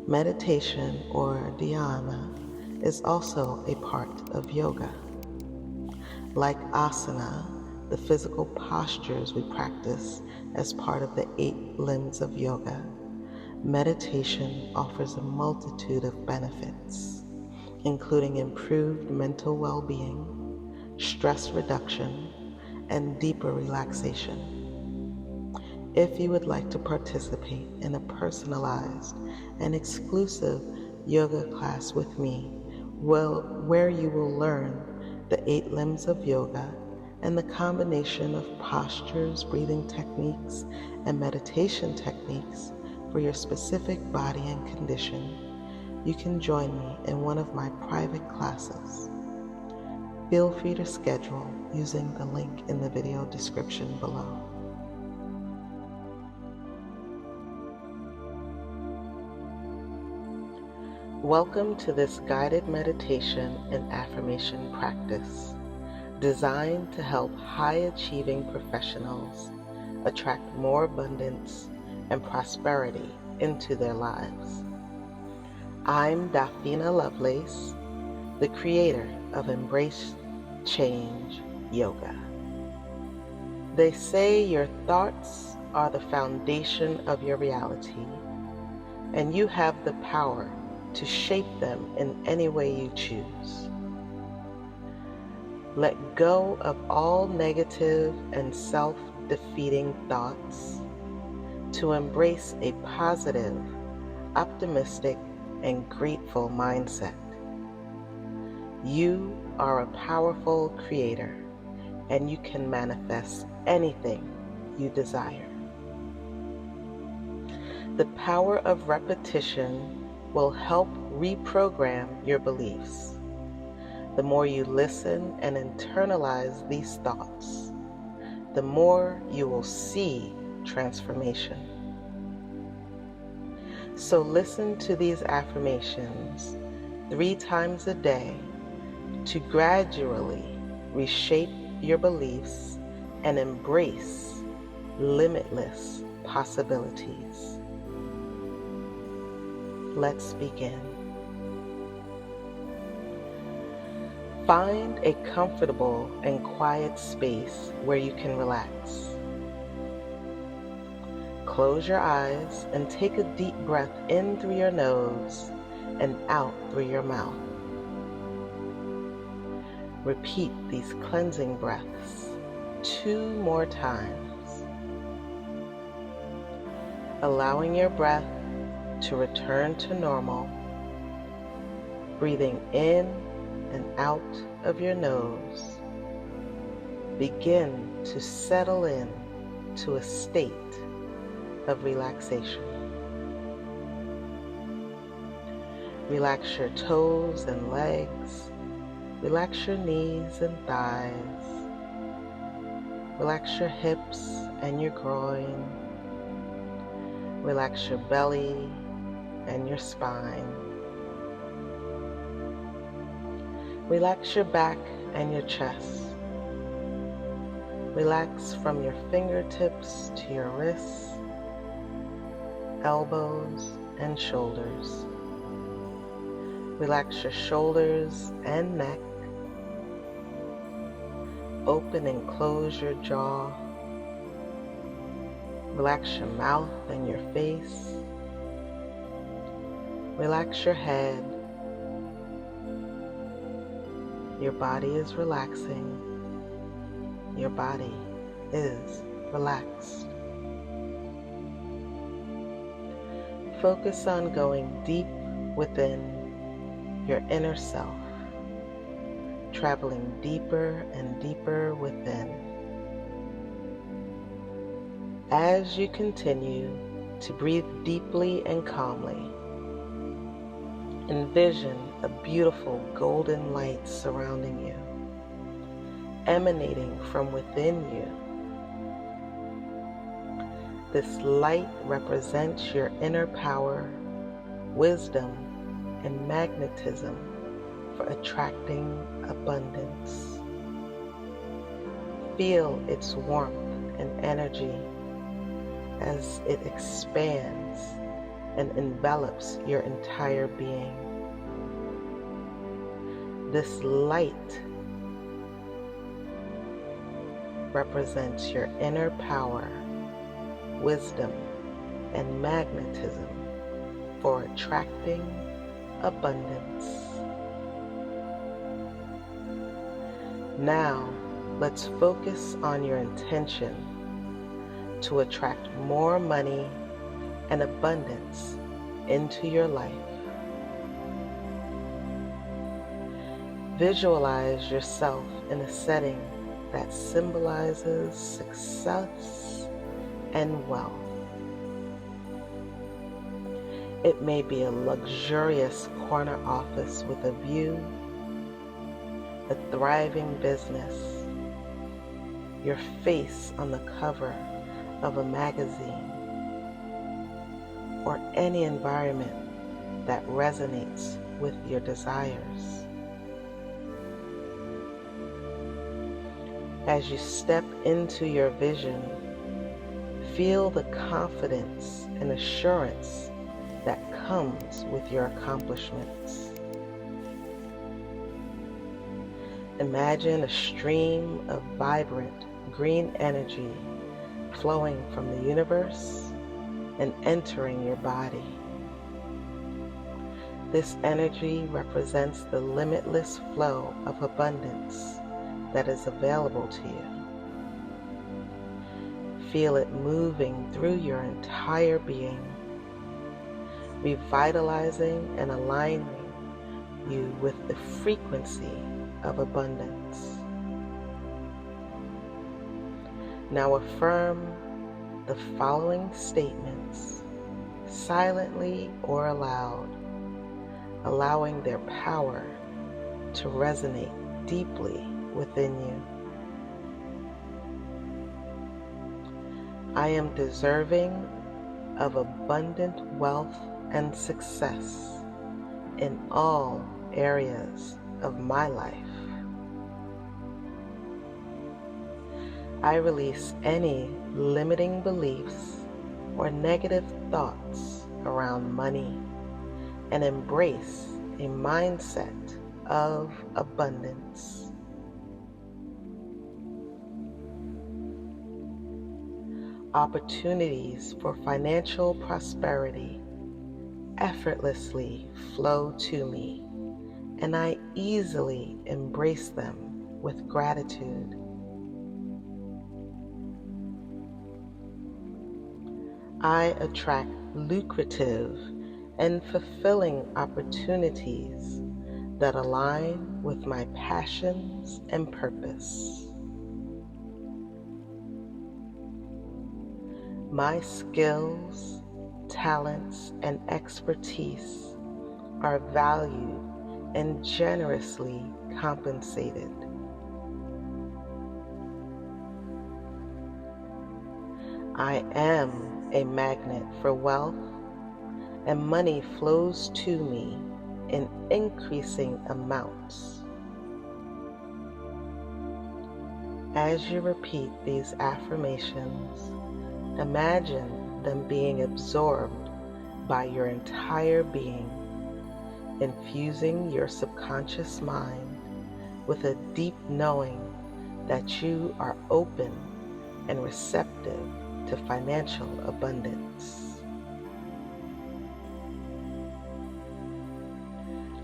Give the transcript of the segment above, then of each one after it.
Meditation, or dhyana, is also a part of yoga. Like asana, the physical postures we practice as part of the 8 limbs of yoga, meditation offers a multitude of benefits, including improved mental well-being, stress reduction, and deeper relaxation. If you would like to participate in a personalized and exclusive yoga class with me, where you will learn the 8 limbs of yoga and the combination of postures, breathing techniques, and meditation techniques for your specific body and condition, you can join me in one of my private classes. Feel free to schedule using the link in the video description below. Welcome to this guided meditation and affirmation practice designed to help high-achieving professionals attract more abundance and prosperity into their lives. I'm Dafina Lovelace, the creator of Embrace Change Yoga. They say your thoughts are the foundation of your reality, and you have the power to shape them in any way you choose. Let go of all negative and self-defeating thoughts to embrace a positive, optimistic, and grateful mindset. You are a powerful creator, and you can manifest anything you desire. The power of repetition will help reprogram your beliefs. The more you listen and internalize these thoughts, the more you will see transformation. So listen to these affirmations 3 times a day to gradually reshape your beliefs and embrace limitless possibilities. Let's begin. Find a comfortable and quiet space where you can relax. Close your eyes and take a deep breath in through your nose and out through your mouth. Repeat these cleansing breaths 2 more times, allowing your breath to return to normal, breathing in and out of your nose. Begin to settle in to a state of relaxation. Relax your toes and legs. Relax your knees and thighs. Relax your hips and your groin. Relax your belly and your spine. Relax your back and your chest. Relax from your fingertips to your wrists, elbows, and shoulders. Relax your shoulders and neck. Open and close your jaw. Relax your mouth and your face. Relax your head. Your body is relaxing. Your body is relaxed. Focus on going deep within your inner self, traveling deeper and deeper within. As you continue to breathe deeply and calmly, envision a beautiful golden light surrounding you, emanating from within you. This light represents your inner power, wisdom, and magnetism for attracting abundance. Feel its warmth and energy as it expands and envelops your entire being. This light represents your inner power, wisdom, and magnetism for attracting abundance. Now, let's focus on your intention to attract more money and abundance into your life. Visualize yourself in a setting that symbolizes success and wealth. It may be a luxurious corner office with a view, a thriving business, your face on the cover of a magazine, or any environment that resonates with your desires. As you step into your vision, feel the confidence and assurance that comes with your accomplishments. Imagine a stream of vibrant green energy flowing from the universe and entering your body. This energy represents the limitless flow of abundance that is available to you. Feel it moving through your entire being, revitalizing and aligning you with the frequency of abundance. Now affirm the following statements silently or aloud, allowing their power to resonate deeply within you. I am deserving of abundant wealth and success in all areas of my life. I release any limiting beliefs or negative thoughts around money and embrace a mindset of abundance. Opportunities for financial prosperity effortlessly flow to me, and I easily embrace them with gratitude. I attract lucrative and fulfilling opportunities that align with my passions and purpose. My skills, talents, and expertise are valued and generously compensated. I am a magnet for wealth, and money flows to me in increasing amounts. As you repeat these affirmations, imagine them being absorbed by your entire being, infusing your subconscious mind with a deep knowing that you are open and receptive to financial abundance.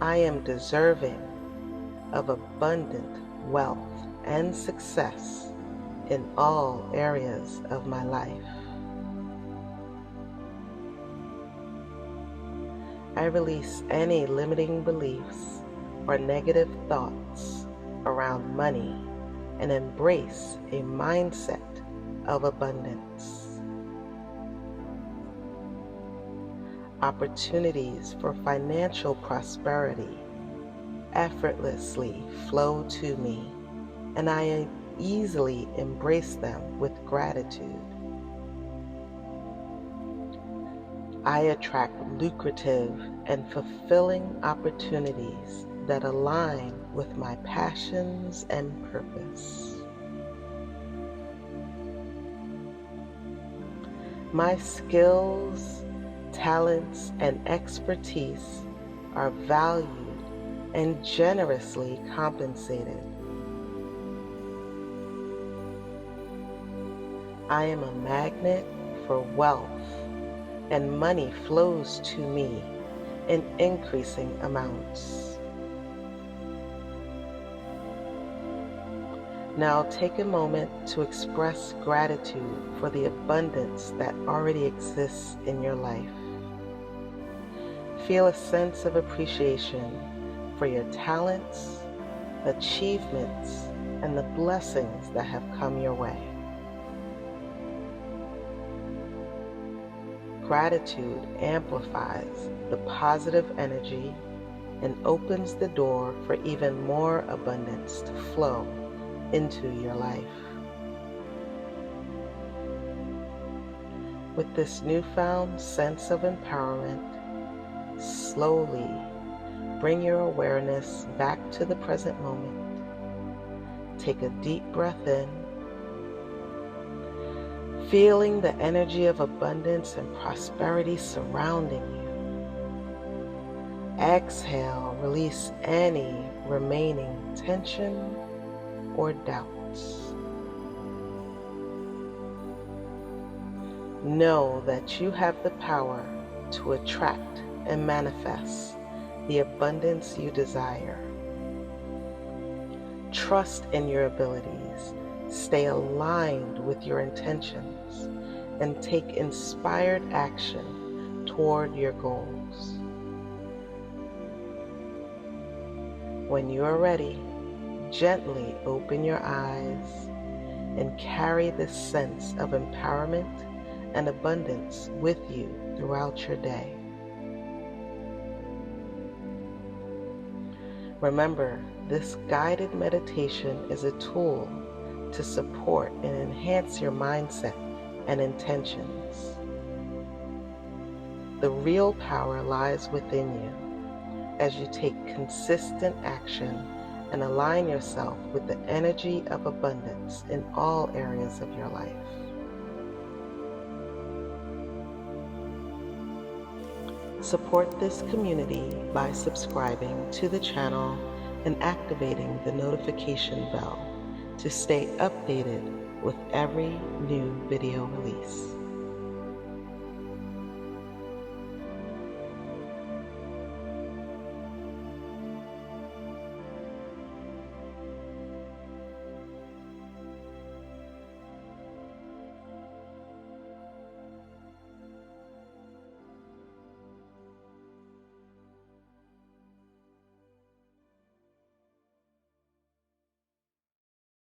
I am deserving of abundant wealth and success in all areas of my life. I release any limiting beliefs or negative thoughts around money and embrace a mindset of abundance. Opportunities for financial prosperity effortlessly flow to me, and I easily embrace them with gratitude. I attract lucrative and fulfilling opportunities that align with my passions and purpose. My skills, talents, and expertise are valued and generously compensated. I am a magnet for wealth, and money flows to me in increasing amounts. Now take a moment to express gratitude for the abundance that already exists in your life. Feel a sense of appreciation for your talents, achievements, and the blessings that have come your way. Gratitude amplifies the positive energy and opens the door for even more abundance to flow into your life. With this newfound sense of empowerment, slowly bring your awareness back to the present moment. Take a deep breath in, feeling the energy of abundance and prosperity surrounding you. Exhale, release any remaining tension or doubts. Know that you have the power to attract and manifest the abundance you desire. Trust in your abilities, stay aligned with your intentions, and take inspired action toward your goals. When you are ready, gently open your eyes and carry this sense of empowerment and abundance with you throughout your day. Remember, this guided meditation is a tool to support and enhance your mindset and intentions. The real power lies within you as you take consistent action and align yourself with the energy of abundance in all areas of your life. Support this community by subscribing to the channel and activating the notification bell to stay updated with every new video release.